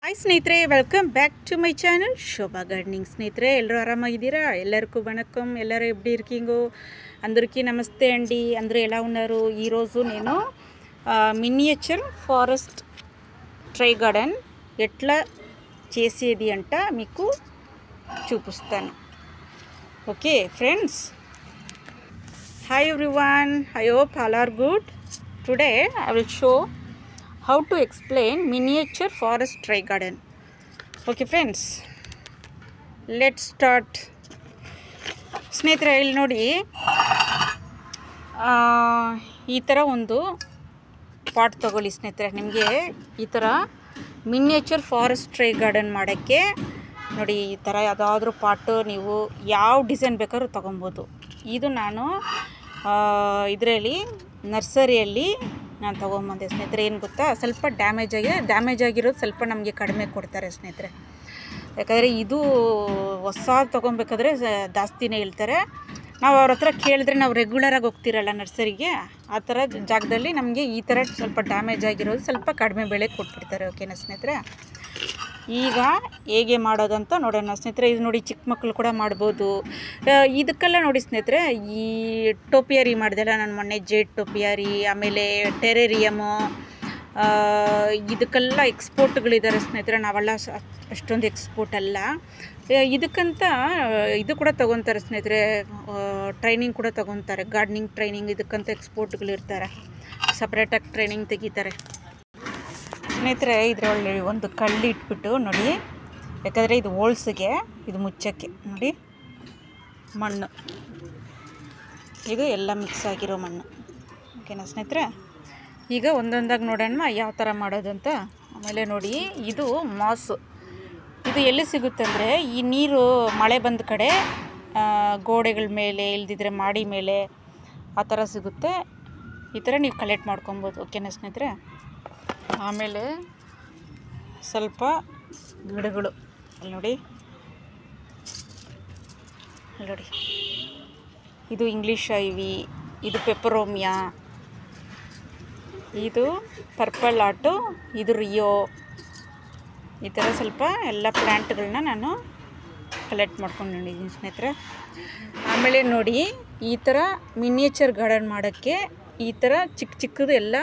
Hi ಸ್ನೇಹಿತರೆ, welcome back to my channel Shobha gardening. ಸ್ನೇಹಿತರೆ, ಎಲ್ಲರೂ ಆರಾಮಾಗಿದ್ದೀರಾ? ಎಲ್ಲರಿಗೂ వణకం. ಎಲ್ಲರೂ ఎప్పుడు ఇరికింగో అందరికీ నమస్తే అండి. అందరూ ఎలా ఉన్నారు? ఈరోజు నేను మినియేచర్ ఫారెస్ట్ ట్రై గార్డెన్ ఎట్లా చేసేది అంట మీకు చూపిస్తాను. Okay friends, hi everyone, I hope all are good. Today I will show how to explain miniature forest try garden. Okay friends, let's start. ಸ್ನೇಹಿತರೆ, ಇಲ್ಲಿ ನೋಡಿ, ಈ ಥರ ಒಂದು ಪಾಟ್ ತೊಗೊಳ್ಳಿ ಸ್ನೇಹಿತರೆ. ನಿಮಗೆ ಈ ಥರ ಮಿನಿಯೇಚರ್ ಫಾರೆಸ್ಟ್ ಟ್ರೈ ಗಾರ್ಡನ್ ಮಾಡೋಕ್ಕೆ ನೋಡಿ, ಈ ಥರ ಯಾವುದಾದ್ರೂ ಪಾಟು ನೀವು ಯಾವ ಡಿಸೈನ್ ಬೇಕಾದ್ರೂ ತೊಗೊಬೋದು. ಇದು ನಾನು ಇದರಲ್ಲಿ ನರ್ಸರಿಯಲ್ಲಿ ನಾನು ತೊಗೊಂಬಂದೆ ಸ್ನೇಹಿತರೆ. ಏನು ಗೊತ್ತಾ, ಸ್ವಲ್ಪ ಡ್ಯಾಮೇಜ್ ಆಗಿರೋದು ಸ್ವಲ್ಪ ನಮಗೆ ಕಡಿಮೆ ಕೊಡ್ತಾರೆ ಸ್ನೇಹಿತರೆ. ಯಾಕಂದರೆ ಇದು ಹೊಸ ತೊಗೊಬೇಕಾದ್ರೆ ಜಾಸ್ತಿನೇ ಹೇಳ್ತಾರೆ. ನಾವು ಅವ್ರ ಹತ್ರ ಕೇಳಿದ್ರೆ, ನಾವು ರೆಗ್ಯುಲರಾಗಿ ಹೋಗ್ತಿರಲ್ಲ ನರ್ಸರಿಗೆ, ಆ ಥರ ಜಾಗದಲ್ಲಿ ನಮಗೆ ಈ ಥರ ಸ್ವಲ್ಪ ಡ್ಯಾಮೇಜ್ ಆಗಿರೋದು ಸ್ವಲ್ಪ ಕಡಿಮೆ ಬೆಲೆ ಕೊಟ್ಬಿಡ್ತಾರೆ. ಓಕೆನಾ ಸ್ನೇಹಿತರೆ? ಈಗ ಹೇಗೆ ಮಾಡೋದಂತ ನೋಡೋಣ ಸ್ನೇಹಿತರೆ. ಇದು ನೋಡಿ, ಚಿಕ್ಕ ಮಕ್ಕಳು ಕೂಡ ಮಾಡ್ಬೋದು. ಇದಕ್ಕೆಲ್ಲ ನೋಡಿ ಸ್ನೇಹಿತರೆ, ಈ ಟೋಪಿಯಾರಿ ಮಾಡಿದೆಲ್ಲ ನಾನು ಮೊನ್ನೆ, ಜೇಡ್ ಟೋಪಿಯಾರಿ, ಆಮೇಲೆ ಟೆರೇರಿಯಮು, ಇದಕ್ಕೆಲ್ಲ ಎಕ್ಸ್ಪೋರ್ಟ್ಗಳಿದ್ದಾರೆ ಸ್ನೇಹಿತರೆ. ನಾವೆಲ್ಲ ಅಷ್ಟೊಂದು ಎಕ್ಸ್ಪೋರ್ಟ್ ಅಲ್ಲ. ಇದಕ್ಕಂತ ಇದು ಕೂಡ ತೊಗೊತಾರೆ ಸ್ನೇಹಿತರೆ, ಟ್ರೈನಿಂಗ್ ಕೂಡ ತೊಗೊತಾರೆ, ಗಾರ್ಡನಿಂಗ್ ಟ್ರೈನಿಂಗ್. ಇದಕ್ಕಂತ ಎಕ್ಸ್ಪೋರ್ಟ್ಗಳಿರ್ತಾರೆ, ಸಪ್ರೇಟಾಗಿ ಟ್ರೈನಿಂಗ್ ತೆಗಿತಾರೆ ಸ್ನೇಹಿತರೆ. ಇದರಲ್ಲಿ ಒಂದು ಕಳ್ಳಿ ಇಟ್ಬಿಟ್ಟು ನೋಡಿ, ಯಾಕಂದರೆ ಇದು ಹೋಲ್ಸಿಗೆ, ಇದು ಮುಚ್ಚಕ್ಕೆ ನೋಡಿ, ಮಣ್ಣು, ಇದು ಎಲ್ಲ ಮಿಕ್ಸ್ ಆಗಿರೋ ಮಣ್ಣು. ಓಕೆನಾ ಸ್ನೇಹಿತರೆ? ಈಗ ಒಂದೊಂದಾಗಿ ನೋಡೋಣ ಯಾವ ಥರ ಮಾಡೋದಂತ. ಆಮೇಲೆ ನೋಡಿ, ಇದು ಮಾಸು. ಇದು ಎಲ್ಲಿ ಸಿಗುತ್ತಂದರೆ, ಈ ನೀರು ಮಳೆ ಬಂದ ಕಡೆ ಗೋಡೆಗಳ ಮೇಲೆ, ಇಲ್ದಿದ್ರೆ ಮಾಡಿ ಮೇಲೆ, ಆ ಥರ ಸಿಗುತ್ತೆ. ಈ ಥರ ನೀವು ಕಲೆಕ್ಟ್ ಮಾಡ್ಕೊಬೋದು. ಓಕೆನಾ ಸ್ನೇಹಿತರೆ? ಆಮೇಲೆ ಸ್ವಲ್ಪ ಗಿಡಗಳು ಅಲ್ಲಿ ನೋಡಿ, ಇದು ಇಂಗ್ಲೀಷ್ ಐವಿ, ಇದು ಪೆಪರೋಮಿಯಾ, ಇದು ಪರ್ಪಲ್ ಆಟು, ಇದು ರಿಯೋ. ಈ ಥರ ಸ್ವಲ್ಪ ಎಲ್ಲ ಪ್ಲ್ಯಾಂಟ್ಗಳನ್ನ ನಾನು ಕಲೆಕ್ಟ್ ಮಾಡ್ಕೊಂಡಿದ್ದೀನಿ ಸ್ನೇಹಿತರೆ. ಆಮೇಲೆ ನೋಡಿ, ಈ ಥರ ಮಿನಿಯೇಚರ್ ಗಾರ್ಡನ್ ಮಾಡೋಕ್ಕೆ ಈ ಥರ ಚಿಕ್ಕ ಚಿಕ್ಕದು ಎಲ್ಲ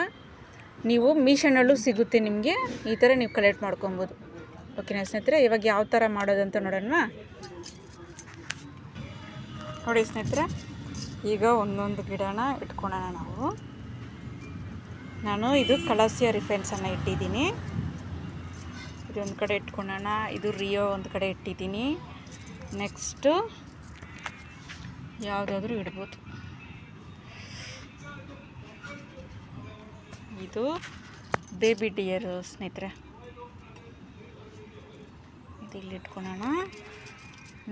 ನೀವು ಮೀಶನಲ್ಲೂ ಸಿಗುತ್ತೆ ನಿಮಗೆ. ಈ ಥರ ನೀವು ಕಲೆಕ್ಟ್ ಮಾಡ್ಕೊಬೋದು. ಓಕೆನಾ ಸ್ನೇಹಿತರೆ? ಇವಾಗ ಯಾವ ಥರ ಮಾಡೋದಂತ ನೋಡೋಣ ನೋಡಿ ಸ್ನೇಹಿತರೆ. ಈಗ ಒಂದೊಂದು ಗಿಡನ ಇಟ್ಕೊಳ್ಳೋಣ ನಾವು. ನಾನು ಇದು ಕಲಾಸಿಯಾ ರಿಫೆನ್ಸನ್ನು ಇಟ್ಟಿದ್ದೀನಿ, ಇದೊಂದು ಕಡೆ ಇಟ್ಕೊಳ್ಳೋಣ. ಇದು ರಿಯೋ ಒಂದು ಕಡೆ ಇಟ್ಟಿದ್ದೀನಿ. ನೆಕ್ಸ್ಟು ಯಾವುದಾದ್ರೂ ಇಡ್ಬೋದು. ಇದು ಬೇಬಿ ಡಿಯರು ಸ್ನೇಹಿತರೆ, ಇದು ಇಲ್ಲಿ ಇಟ್ಕೊಳ್ಳೋಣ.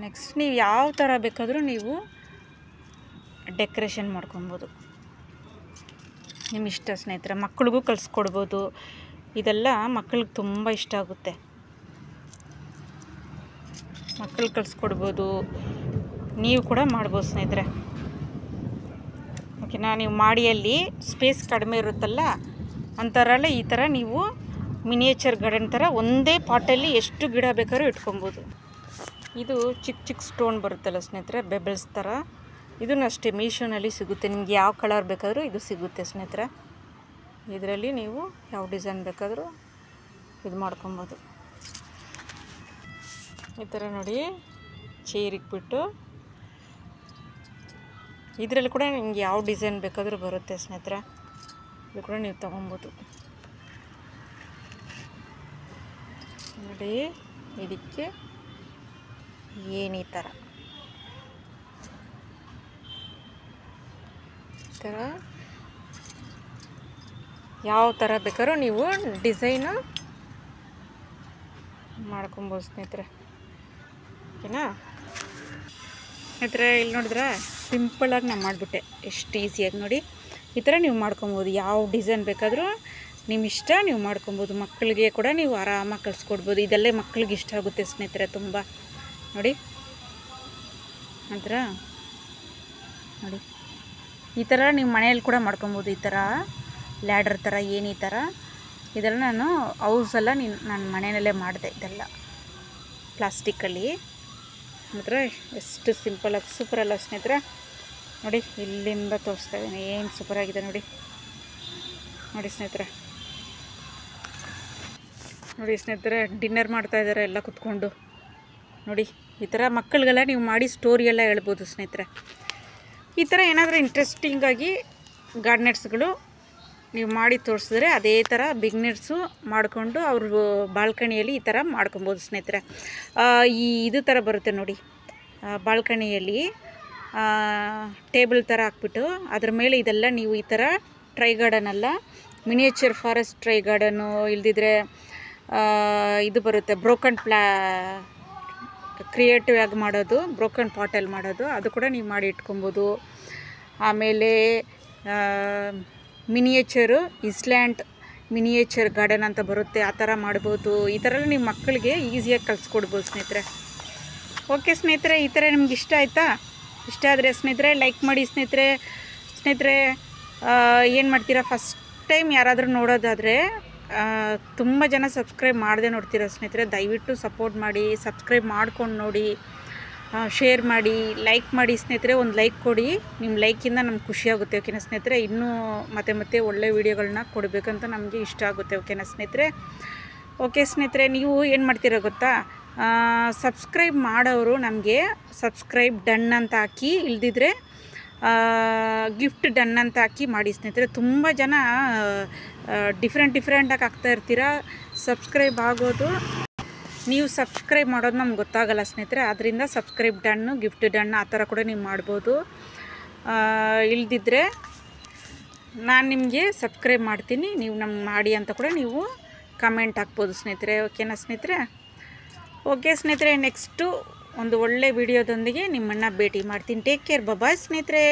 ನೆಕ್ಸ್ಟ್ ನೀವು ಯಾವ ಥರ ಬೇಕಾದರೂ ನೀವು ಡೆಕೋರೇಷನ್ ಮಾಡ್ಕೊಬೋದು, ನಿಮ್ಮ ಇಷ್ಟ ಸ್ನೇಹಿತರೆ. ಮಕ್ಕಳಿಗೂ ಕಲಿಸ್ಕೊಡ್ಬೋದು. ಇದೆಲ್ಲ ಮಕ್ಕಳಿಗೆ ತುಂಬ ಇಷ್ಟ ಆಗುತ್ತೆ, ಮಕ್ಕಳಿಗೆ ಕಲಿಸ್ಕೊಡ್ಬೋದು. ನೀವು ಕೂಡ ಮಾಡ್ಬೋದು ಸ್ನೇಹಿತರೆ. ಓಕೆನಾ? ನೀವು ಮಾಡಿಯಲ್ಲಿ ಸ್ಪೇಸ್ ಕಡಿಮೆ ಇರುತ್ತಲ್ಲ, ಅಂಥರಲ್ಲ ಈ ಥರ ನೀವು ಮಿನಿಯೇಚರ್ ಗಾರ್ಡನ್ ಥರ ಒಂದೇ ಪಾಟಲ್ಲಿ ಎಷ್ಟು ಗಿಡ ಬೇಕಾದ್ರೂ ಇಟ್ಕೊಬೋದು. ಇದು ಚಿಕ್ಕ ಚಿಕ್ಕ ಸ್ಟೋನ್ ಬರುತ್ತಲ್ಲ ಸ್ನೇಹಿತರೆ, ಬೆಬಲ್ಸ್ ಥರ. ಇದನ್ನು ಅಷ್ಟೇ ಮೀಶೋನಲ್ಲಿ ಸಿಗುತ್ತೆ. ನಿಮ್ಗೆ ಯಾವ ಕಲರ್ ಬೇಕಾದರೂ ಇದು ಸಿಗುತ್ತೆ ಸ್ನೇಹಿತರೆ. ಇದರಲ್ಲಿ ನೀವು ಯಾವ ಡಿಸೈನ್ ಬೇಕಾದರೂ ಇದು ಮಾಡ್ಕೊಬೋದು. ಈ ಥರ ನೋಡಿ, ಚೇರಿಕ್ಬಿಟ್ಟು ಇದರಲ್ಲಿ ಕೂಡ ನಿಮ್ಗೆ ಯಾವ ಡಿಸೈನ್ ಬೇಕಾದರೂ ಬರುತ್ತೆ ಸ್ನೇಹಿತರೆ. ಇದು ಕೂಡ ನೀವು ತೊಗೊಬೋದು ನೋಡಿ. ಇದಕ್ಕೆ ಏನು ಈ ಥರ ಯಾವ ಥರ ಬೇಕಾದ್ರೂ ನೀವು ಡಿಸೈನು ಮಾಡ್ಕೊಬೋದು ಸ್ನೇಹಿತರೆ. ಓಕೆನಾ ಸ್ನೇಹಿತರೆ? ಇಲ್ಲಿ ನೋಡಿದ್ರೆ ಸಿಂಪಲ್ಲಾಗಿ ನಾನು ಮಾಡಿಬಿಟ್ಟೆ, ಎಷ್ಟು ಈಸಿಯಾಗಿ ನೋಡಿ. ಈ ಥರ ನೀವು ಮಾಡ್ಕೊಬೋದು. ಯಾವ ಡಿಸೈನ್ ಬೇಕಾದರೂ ನಿಮ್ಮ ಇಷ್ಟ, ನೀವು ಮಾಡ್ಕೊಬೋದು. ಮಕ್ಕಳಿಗೆ ಕೂಡ ನೀವು ಆರಾಮಾಗಿ ಕಲಿಸ್ಕೊಡ್ಬೋದು. ಇದೆಲ್ಲ ಮಕ್ಕಳಿಗೆ ಇಷ್ಟ ಆಗುತ್ತೆ ಸ್ನೇಹಿತರೆ ತುಂಬ. ನೋಡಿ ನಂತರ ನೋಡಿ, ಈ ಥರ ನೀವು ಮನೆಯಲ್ಲಿ ಕೂಡ ಮಾಡ್ಕೊಬೋದು. ಈ ಥರ ಲ್ಯಾಡರ್ ಥರ ಏನು ಈ ಥರ ಇದೆಲ್ಲ ನಾನು ಹೌಸೆಲ್ಲ ನನ್ನ ಮನೆಯಲ್ಲೇ ಮಾಡಿದೆ. ಇದೆಲ್ಲ ಪ್ಲಾಸ್ಟಿಕ್ಕಲ್ಲಿ ಮಾತ್ರ ಎಷ್ಟು ಸಿಂಪಲಾಗಿ ಸೂಪರ್ ಅಲ್ಲ ಸ್ನೇಹಿತರೆ. ನೋಡಿ ಇಲ್ಲಿಂದ ತೋರಿಸ್ತಾ ಇದ್ದೀನಿ ಏನು ಸೂಪರಾಗಿದೆ ನೋಡಿ. ನೋಡಿ ಸ್ನೇಹಿತರೆ, ನೋಡಿ ಸ್ನೇಹಿತರೆ, ಡಿನ್ನರ್ ಮಾಡ್ತಾಯಿದ್ದಾರೆ ಎಲ್ಲ ಕುತ್ಕೊಂಡು. ನೋಡಿ ಈ ಥರ ಮಕ್ಕಳಿಗೆಲ್ಲ ನೀವು ಮಾಡಿ ಸ್ಟೋರಿ ಎಲ್ಲ ಹೇಳ್ಬೋದು ಸ್ನೇಹಿತರೆ. ಈ ಥರ ಏನಾದರೂ ಇಂಟ್ರೆಸ್ಟಿಂಗಾಗಿ ಗಾರ್ಡನರ್ಸ್ಗಳು ನೀವು ಮಾಡಿ ತೋರಿಸಿದ್ರೆ ಅದೇ ಥರ ಬಿಗ್ನರ್ಸು ಮಾಡಿಕೊಂಡು ಅವರು ಬಾಲ್ಕನಿಯಲ್ಲಿ ಈ ಥರ ಮಾಡ್ಕೊಬೋದು ಸ್ನೇಹಿತರೆ. ಇದು ಥರ ಬರುತ್ತೆ ನೋಡಿ, ಬಾಲ್ಕನಿಯಲ್ಲಿ ಟೇಬಲ್ ಥರ ಹಾಕ್ಬಿಟ್ಟು ಅದ್ರ ಮೇಲೆ ಇದೆಲ್ಲ ನೀವು ಈ ಥರ ಟ್ರೈ ಗಾರ್ಡನೆಲ್ಲ ಮಿನಿಯೇಚರ್ ಫಾರೆಸ್ಟ್ ಟ್ರೈ ಗಾರ್ಡನು, ಇಲ್ದಿದ್ರೆ ಇದು ಬರುತ್ತೆ ಬ್ರೋಕನ್ ಕ್ರಿಯೇಟಿವ್ ಆಗಿ ಮಾಡೋದು, ಬ್ರೋಕನ್ ಪಾಟಲ್ಲಿ ಮಾಡೋದು, ಅದು ಕೂಡ ನೀವು ಮಾಡಿ ಇಟ್ಕೊಬೋದು. ಆಮೇಲೆ ಮಿನಿಯೇಚರು ಇಸ್ಲ್ಯಾಂಡ್ ಮಿನಿಯೇಚರ್ ಗಾರ್ಡನ್ ಅಂತ ಬರುತ್ತೆ, ಆ ಥರ ಮಾಡ್ಬೋದು. ಈ ಥರ ನಿಮ್ಮ ಮಕ್ಕಳಿಗೆ ಈಸಿಯಾಗಿ ಕಲಿಸ್ಕೊಡ್ಬೋದು ಸ್ನೇಹಿತರೆ. ಓಕೆ ಸ್ನೇಹಿತರೆ, ಈ ಥರ ನಿಮ್ಗೆ ಇಷ್ಟ ಆಯಿತಾ? ಇಷ್ಟ ಆದರೆ ಸ್ನೇಹಿತರೆ ಲೈಕ್ ಮಾಡಿ ಸ್ನೇಹಿತರೆ. ಏನು ಮಾಡ್ತೀರಾ, ಫಸ್ಟ್ ಟೈಮ್ ಯಾರಾದರೂ ನೋಡೋದಾದರೆ ತುಂಬ ಜನ ಸಬ್ಸ್ಕ್ರೈಬ್ ಮಾಡದೆ ನೋಡ್ತೀರಾ ಸ್ನೇಹಿತರೆ. ದಯವಿಟ್ಟು ಸಪೋರ್ಟ್ ಮಾಡಿ, ಸಬ್ಸ್ಕ್ರೈಬ್ ಮಾಡ್ಕೊಂಡು ನೋಡಿ, ಶೇರ್ ಮಾಡಿ, ಲೈಕ್ ಮಾಡಿ ಸ್ನೇಹಿತರೆ. ಒಂದು ಲೈಕ್ ಕೊಡಿ, ನಿಮ್ಮ ಲೈಕಿಂದ ನಮ್ಗೆ ಖುಷಿಯಾಗುತ್ತೆ ಓಕೆನಾ ಸ್ನೇಹಿತರೆ. ಇನ್ನೂ ಮತ್ತೆ ಒಳ್ಳೆ ವೀಡಿಯೋಗಳನ್ನ ಕೊಡಬೇಕಂತ ನಮಗೆ ಇಷ್ಟ ಆಗುತ್ತೆ ಓಕೆನಾ ಸ್ನೇಹಿತರೆ. ಓಕೆ ಸ್ನೇಹಿತರೆ, ನೀವು ಏನು ಮಾಡ್ತೀರಾ ಗೊತ್ತಾ, ಸಬ್ಸ್ಕ್ರೈಬ್ ಮಾಡೋರು ನಮಗೆ ಸಬ್ಸ್ಕ್ರೈಬ್ ಡನ್ ಅಂತ ಹಾಕಿ, ಇಲ್ದಿದ್ರೆ ಗಿಫ್ಟ್ ಡನ್ ಅಂತ ಹಾಕಿ ಮಾಡಿ ಸ್ನೇಹಿತರೆ. ತುಂಬ ಜನ ಡಿಫ್ರೆಂಟಾಗಿ ಹಾಕ್ತಾ ಇರ್ತೀರ. ಸಬ್ಸ್ಕ್ರೈಬ್ ಆಗೋದು, ನೀವು ಸಬ್ಸ್ಕ್ರೈಬ್ ಮಾಡೋದು ನಮ್ಗೆ ಗೊತ್ತಾಗಲ್ಲ ಸ್ನೇಹಿತರೆ. ಅದರಿಂದ ಸಬ್ಸ್ಕ್ರೈಬ್ ಡನ್ನು, ಗಿಫ್ಟ್ ಡನ್ ಆ ಥರ ಕೂಡ ನೀವು ಮಾಡ್ಬೋದು. ಇಲ್ದಿದ್ರೆ ನಾನು ನಿಮಗೆ ಸಬ್ಸ್ಕ್ರೈಬ್ ಮಾಡ್ತೀನಿ, ನೀವು ನಮ್ಗೆ ಮಾಡಿ ಅಂತ ಕೂಡ ನೀವು ಕಮೆಂಟ್ ಹಾಕ್ಬೋದು ಸ್ನೇಹಿತರೆ ಓಕೆನಾ ಸ್ನೇಹಿತರೆ. ಓಕೆ ಸ್ನೇಹಿತರೆ, ನೆಕ್ಸ್ಟು ಒಂದು ಒಳ್ಳೆ ವಿಡಿಯೋದೊಂದಿಗೆ ನಿಮ್ಮನ್ನು ಭೇಟಿ ಮಾಡ್ತೀನಿ. ಟೇಕ್ ಕೇರ್, ಬಾಯ್ ಸ್ನೇಹಿತರೆ.